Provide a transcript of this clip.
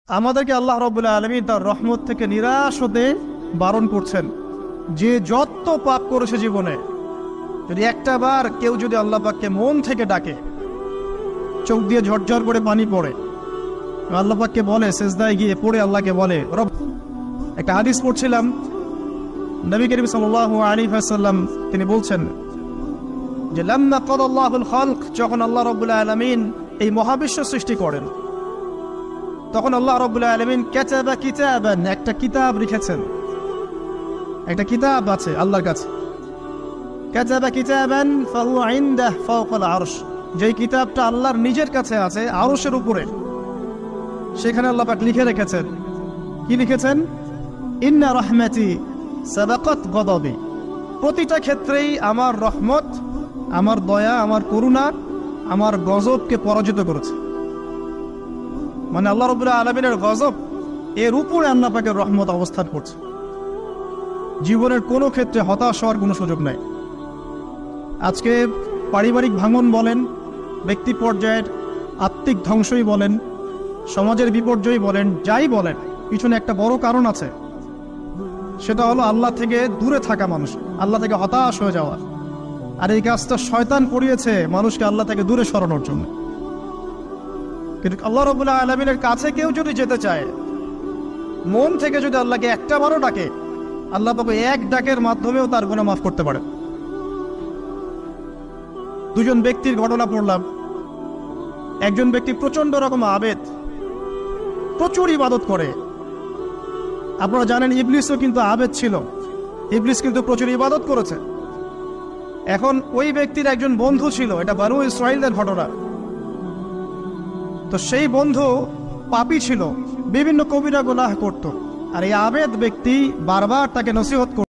আমাদেরকে আল্লাহ রাব্বুল আলামিন তার রহমত থেকে নিরাশ হতে বারণ করছেন। যে যত পাপ করেছে জীবনে, যদি একটা বার কেউ যদি আল্লাহ পাককে মন থেকে ডাকে, চোখ দিয়ে ঝরঝর করে পানি পড়ে, আল্লাহ পাককে বলে, সেজদায় গিয়ে পড়ে আল্লাহকে বলে রব। একটা হাদিস পড়ছিলাম, নবী করিম সাল্লাল্লাহু আলাইহি ওয়াসাল্লাম তিনি বলছেন যে লাম্মা কাদাল্লাহুল খালক, যখন আল্লাহ রাব্বুল আলামিন এই মহাবিশ্ব সৃষ্টি করেন, তখন আল্লাহ রাব্বুল আলামিন কাতাবা কিতাবান, একটা কিতাব লিখেছেন। একটা কিতাব আছে আল্লাহর কাছে, কাতাবা কিতাবান ফাহুয়া ইনদাহ ফাওকাল আরশ, যেই কিতাবটা আল্লাহর নিজের কাছে আছে আরশের উপরে। সেখানে আল্লাহ পাক লিখে রেখেছেন, কি লিখেছেন? ইন্না রাহমাতি সাবাকাত গদাবি, প্রতিটা ক্ষেত্রেই আমার রহমত, আমার দয়া, আমার করুণা আমার গজবকে পরাজিত করেছে। মানে আল্লাহ রাব্বুল আলামিনের গজব এর উপরে আল্লাহ পাকের রহমত অবস্থান করছে। জীবনের কোনো ক্ষেত্রে হতাশ হওয়ার কোনো সুযোগ নাই। আজকে পারিবারিক ভাঙন বলেন, ব্যক্তি পর্যায়ের আত্মিক ধ্বংসই বলেন, সমাজের বিপর্যয় বলেন, যাই বলেন, পিছনে একটা বড় কারণ আছে। সেটা হলো আল্লাহ থেকে দূরে থাকা মানুষ, আল্লাহ থেকে হতাশ হয়ে যাওয়া। আর এই কাজটা শয়তান করিয়েছে মানুষকে আল্লাহ থেকে দূরে সরানোর জন্য। কিন্তু আল্লাহ রাব্বুল আলামিনের কাছে কেউ যদি যেতে চায়, মন থেকে যদি আল্লাহকে একটা বারও ডাকে, আল্লাহ পাক এক ডাকের মাধ্যমেও তার গুনাহ মাফ করতে পারে। দুজন ব্যক্তির ঘটনা পড়লাম। একজন ব্যক্তি প্রচন্ড রকম আবেদ, প্রচুর ইবাদত করে। আপনারা জানেন ইবলিসও কিন্তু আবেদ ছিল, ইবলিস কিন্তু প্রচুর ইবাদত করেছে। এখন ওই ব্যক্তির একজন বন্ধু ছিল, এটা বনু ইসরাঈলের ঘটনা। তো সেই বন্ধু পাপী ছিল, বিভিন্ন কবিরা গুনাহ করত। আর এই আবেদ ব্যক্তি বারবার তাকে নসিহত করত।